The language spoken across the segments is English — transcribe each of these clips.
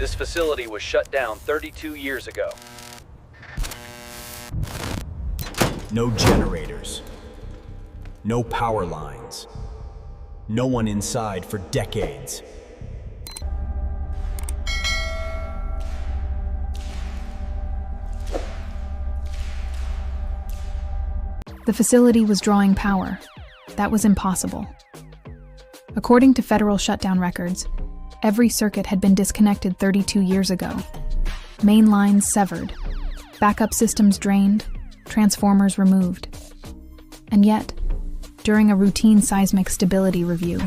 This facility was shut down 32 years ago. No generators. No power lines. No one inside for decades. The facility was drawing power. That was impossible. According to federal shutdown records, every circuit had been disconnected 32 years ago. Main lines severed, backup systems drained, transformers removed. And yet, during a routine seismic stability review,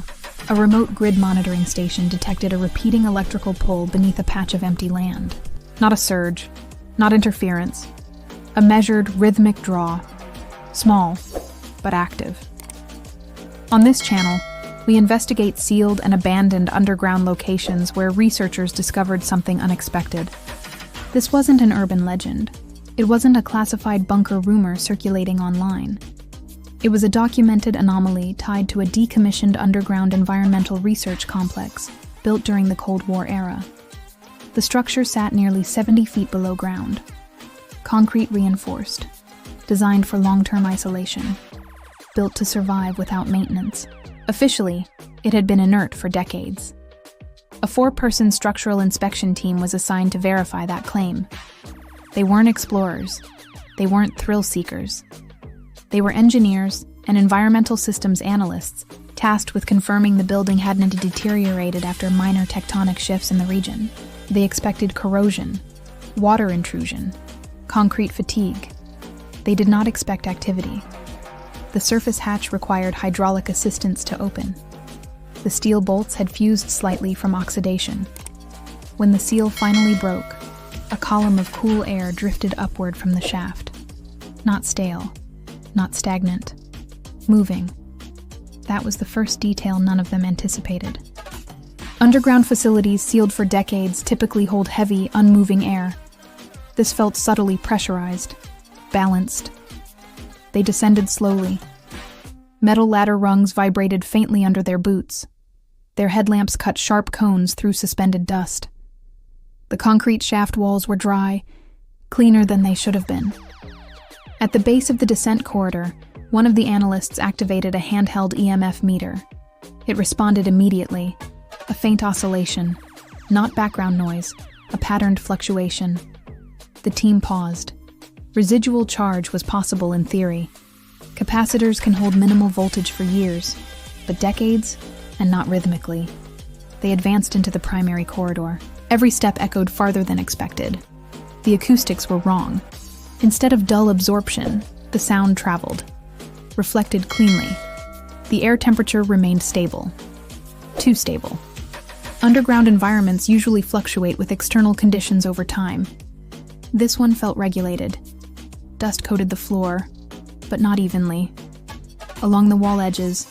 a remote grid monitoring station detected a repeating electrical pull beneath a patch of empty land. Not a surge, not interference, a measured, rhythmic draw. Small, but active. On this channel, we investigate sealed and abandoned underground locations where researchers discovered something unexpected. This wasn't an urban legend. It wasn't a classified bunker rumor circulating online. It was a documented anomaly tied to a decommissioned underground environmental research complex built during the Cold War era. The structure sat nearly 70 feet below ground, concrete reinforced, designed for long-term isolation, built to survive without maintenance. Officially, it had been inert for decades. A 4-person structural inspection team was assigned to verify that claim. They weren't explorers. They weren't thrill seekers. They were engineers and environmental systems analysts tasked with confirming the building hadn't deteriorated after minor tectonic shifts in the region. They expected corrosion, water intrusion, concrete fatigue. They did not expect activity. The surface hatch required hydraulic assistance to open. The steel bolts had fused slightly from oxidation. When the seal finally broke, a column of cool air drifted upward from the shaft. Not stale, not stagnant, moving. That was the first detail none of them anticipated. Underground facilities sealed for decades typically hold heavy, unmoving air. This felt subtly pressurized, balanced. They descended slowly. Metal ladder rungs vibrated faintly under their boots. Their headlamps cut sharp cones through suspended dust. The concrete shaft walls were dry, cleaner than they should have been. At the base of the descent corridor, one of the analysts activated a handheld EMF meter. It responded immediately, a faint oscillation, not background noise, a patterned fluctuation. The team paused. Residual charge was possible in theory. Capacitors can hold minimal voltage for years, but decades, and not rhythmically. They advanced into the primary corridor. Every step echoed farther than expected. The acoustics were wrong. Instead of dull absorption, the sound traveled, reflected cleanly. The air temperature remained stable. Too stable. Underground environments usually fluctuate with external conditions over time. This one felt regulated. Dust coated the floor, but not evenly. Along the wall edges,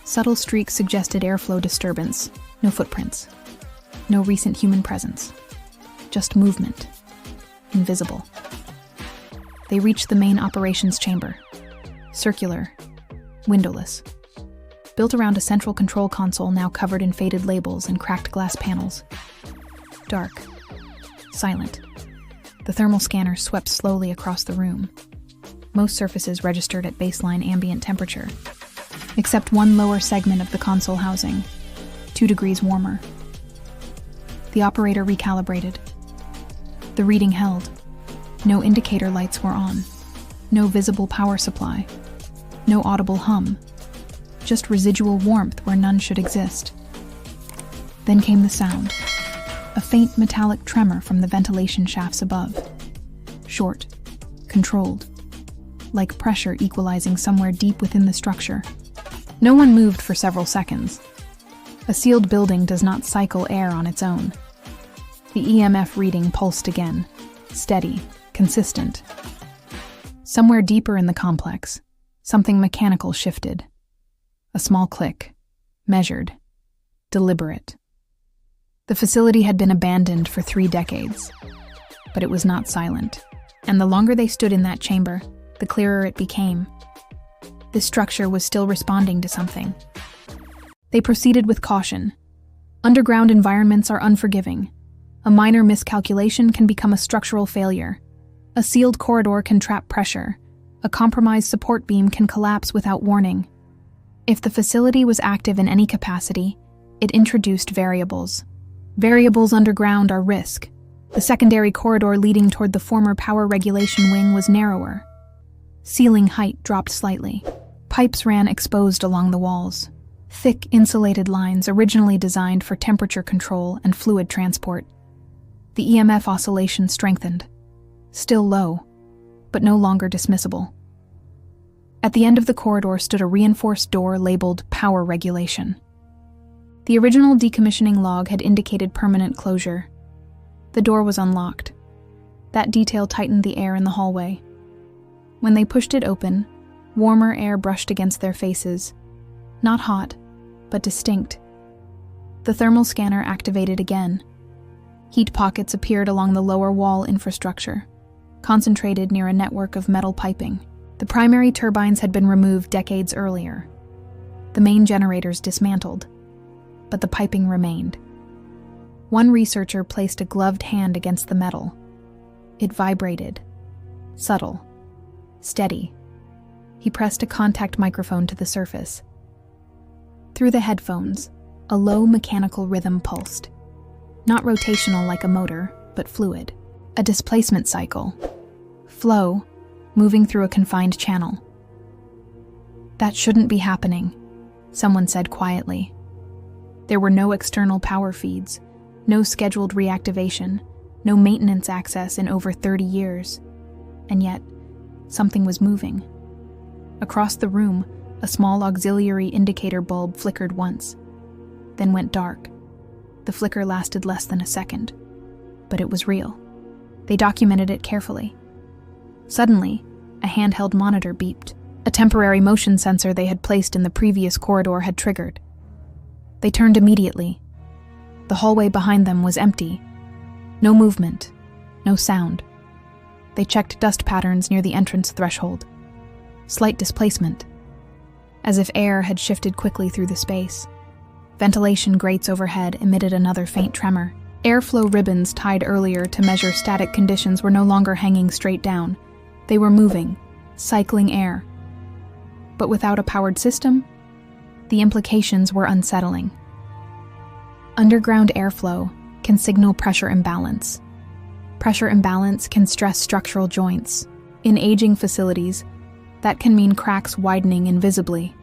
subtle streaks suggested airflow disturbance. No footprints. No recent human presence. Just movement. Invisible. They reached the main operations chamber. Circular. Windowless. Built around a central control console now covered in faded labels and cracked glass panels. Dark. Silent. The thermal scanner swept slowly across the room. Most surfaces registered at baseline ambient temperature, except one lower segment of the console housing, 2 degrees warmer. The operator recalibrated. The reading held. No indicator lights were on. No visible power supply. No audible hum. Just residual warmth where none should exist. Then came the sound. A faint metallic tremor from the ventilation shafts above. Short. Controlled. Like pressure equalizing somewhere deep within the structure. No one moved for several seconds. A sealed building does not cycle air on its own. The EMF reading pulsed again. Steady. Consistent. Somewhere deeper in the complex, something mechanical shifted. A small click. Measured. Deliberate. The facility had been abandoned for 3 decades. But it was not silent. And the longer they stood in that chamber, the clearer it became. This structure was still responding to something. They proceeded with caution. Underground environments are unforgiving. A minor miscalculation can become a structural failure. A sealed corridor can trap pressure. A compromised support beam can collapse without warning. If the facility was active in any capacity, it introduced variables. Variables underground are risk. The secondary corridor leading toward the former power regulation wing was narrower. Ceiling height dropped slightly. Pipes ran exposed along the walls. Thick, insulated lines originally designed for temperature control and fluid transport. The EMF oscillation strengthened. Still low, but no longer dismissible. At the end of the corridor stood a reinforced door labeled Power Regulation. The original decommissioning log had indicated permanent closure. The door was unlocked. That detail tightened the air in the hallway. When they pushed it open, warmer air brushed against their faces. Not hot, but distinct. The thermal scanner activated again. Heat pockets appeared along the lower wall infrastructure, concentrated near a network of metal piping. The primary turbines had been removed decades earlier. The main generators dismantled, but the piping remained. One researcher placed a gloved hand against the metal. It vibrated. Subtle. Steady. He pressed a contact microphone to the surface. Through the headphones, a low mechanical rhythm pulsed. Not rotational like a motor, but fluid. A displacement cycle. Flow, moving through a confined channel. That shouldn't be happening, someone said quietly. There were no external power feeds, no scheduled reactivation, no maintenance access in over 30 years. And yet, something was moving. Across the room, a small auxiliary indicator bulb flickered once, then went dark. The flicker lasted less than a second, but it was real. They documented it carefully. Suddenly, a handheld monitor beeped. A temporary motion sensor they had placed in the previous corridor had triggered. They turned immediately. The hallway behind them was empty. No movement, no sound. They checked dust patterns near the entrance threshold. Slight displacement, as if air had shifted quickly through the space. Ventilation grates overhead emitted another faint tremor. Airflow ribbons tied earlier to measure static conditions were no longer hanging straight down. They were moving, cycling air. But without a powered system, the implications were unsettling. Underground airflow can signal pressure imbalance. Pressure imbalance can stress structural joints. In aging facilities, that can mean cracks widening invisibly.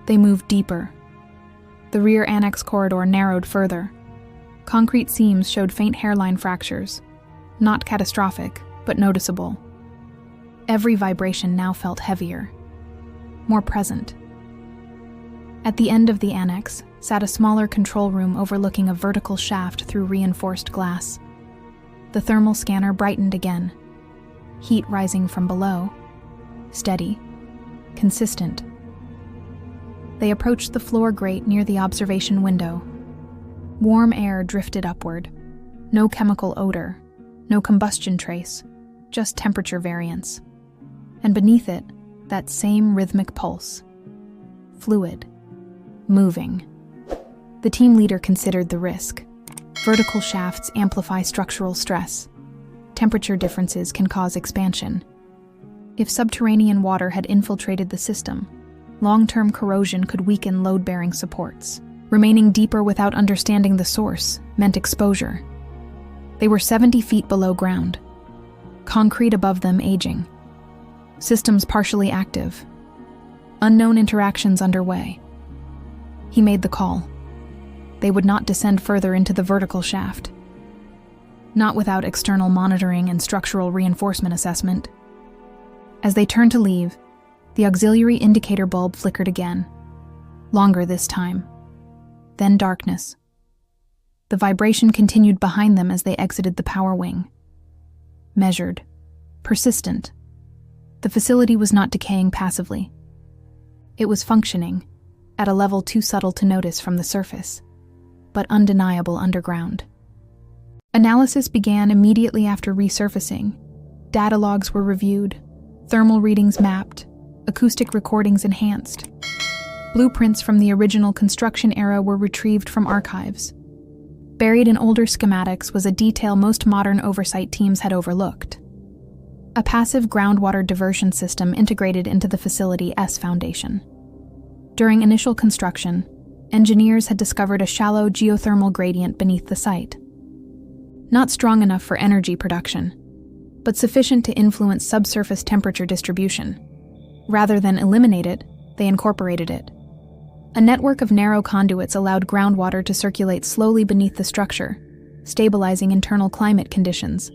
They moved deeper. The rear annex corridor narrowed further. Concrete seams showed faint hairline fractures. Not catastrophic, but noticeable. Every vibration now felt heavier, more present. At the end of the annex sat a smaller control room overlooking a vertical shaft through reinforced glass. The thermal scanner brightened again, heat rising from below, steady, consistent. They approached the floor grate near the observation window. Warm air drifted upward. No chemical odor, no combustion trace, just temperature variance. And beneath it, that same rhythmic pulse. Fluid. Moving. The team leader considered the risk. Vertical shafts amplify structural stress. Temperature differences can cause expansion. If subterranean water had infiltrated the system, long-term corrosion could weaken load-bearing supports. Remaining deeper without understanding the source meant exposure. They were 70 feet below ground. Concrete above them aging. Systems partially active. Unknown interactions underway. He made the call. They would not descend further into the vertical shaft. Not without external monitoring and structural reinforcement assessment. As they turned to leave, the auxiliary indicator bulb flickered again. Longer this time. Then darkness. The vibration continued behind them as they exited the power wing. Measured. Persistent. The facility was not decaying passively. It was functioning, at a level too subtle to notice from the surface, but undeniable underground. Analysis began immediately after resurfacing. Data logs were reviewed, thermal readings mapped, acoustic recordings enhanced. Blueprints from the original construction era were retrieved from archives. Buried in older schematics was a detail most modern oversight teams had overlooked. A passive groundwater diversion system integrated into the facility's foundation. During initial construction, engineers had discovered a shallow geothermal gradient beneath the site. Not strong enough for energy production, but sufficient to influence subsurface temperature distribution. Rather than eliminate it, they incorporated it. A network of narrow conduits allowed groundwater to circulate slowly beneath the structure, stabilizing internal climate conditions.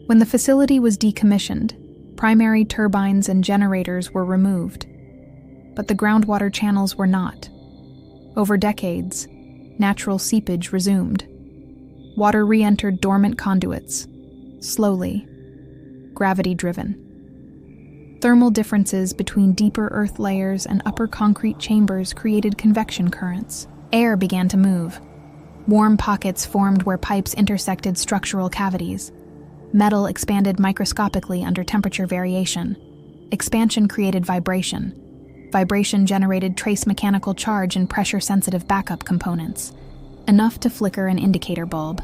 When the facility was decommissioned, primary turbines and generators were removed, but the groundwater channels were not. Over decades, natural seepage resumed. Water re-entered dormant conduits, slowly, gravity-driven. Thermal differences between deeper earth layers and upper concrete chambers created convection currents. Air began to move. Warm pockets formed where pipes intersected structural cavities. Metal expanded microscopically under temperature variation. Expansion created vibration. Vibration generated trace mechanical charge in pressure-sensitive backup components, enough to flicker an indicator bulb.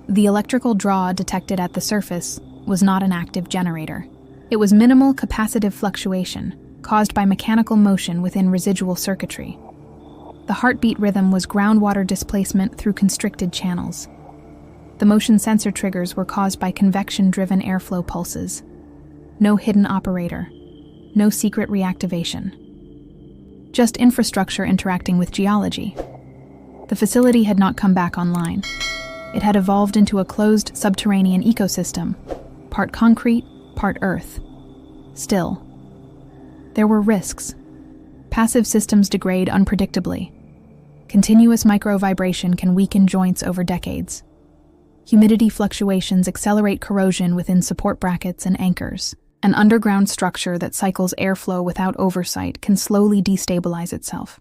The electrical draw detected at the surface was not an active generator. It was minimal capacitive fluctuation, caused by mechanical motion within residual circuitry. The heartbeat rhythm was groundwater displacement through constricted channels. The motion sensor triggers were caused by convection-driven airflow pulses. No hidden operator. No secret reactivation. Just infrastructure interacting with geology. The facility had not come back online. It had evolved into a closed subterranean ecosystem, part concrete, part earth. Still, there were risks. Passive systems degrade unpredictably. Continuous microvibration can weaken joints over decades. Humidity fluctuations accelerate corrosion within support brackets and anchors. An underground structure that cycles airflow without oversight can slowly destabilize itself.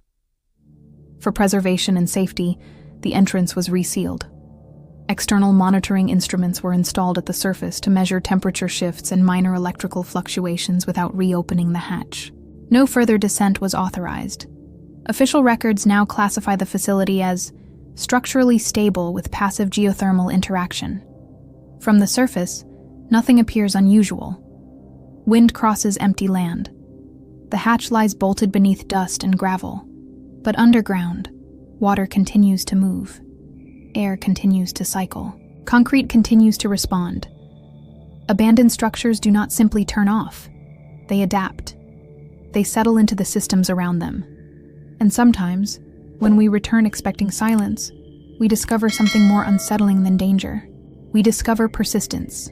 For preservation and safety, the entrance was resealed. External monitoring instruments were installed at the surface to measure temperature shifts and minor electrical fluctuations without reopening the hatch. No further descent was authorized. Official records now classify the facility as structurally stable with passive geothermal interaction. From the surface, nothing appears unusual. Wind crosses empty land. The hatch lies bolted beneath dust and gravel. But underground, water continues to move. Air continues to cycle. Concrete continues to respond. Abandoned structures do not simply turn off. They adapt. They settle into the systems around them. And sometimes, when we return expecting silence, we discover something more unsettling than danger. We discover persistence.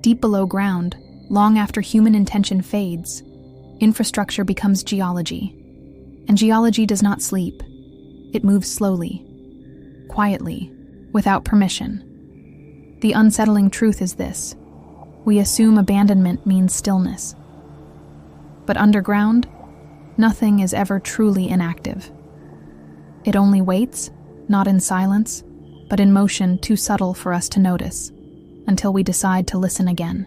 Deep below ground, long after human intention fades, infrastructure becomes geology. And geology does not sleep. It moves slowly, quietly, without permission. The unsettling truth is this: we assume abandonment means stillness. But underground, nothing is ever truly inactive. It only waits, not in silence, but in motion too subtle for us to notice, until we decide to listen again.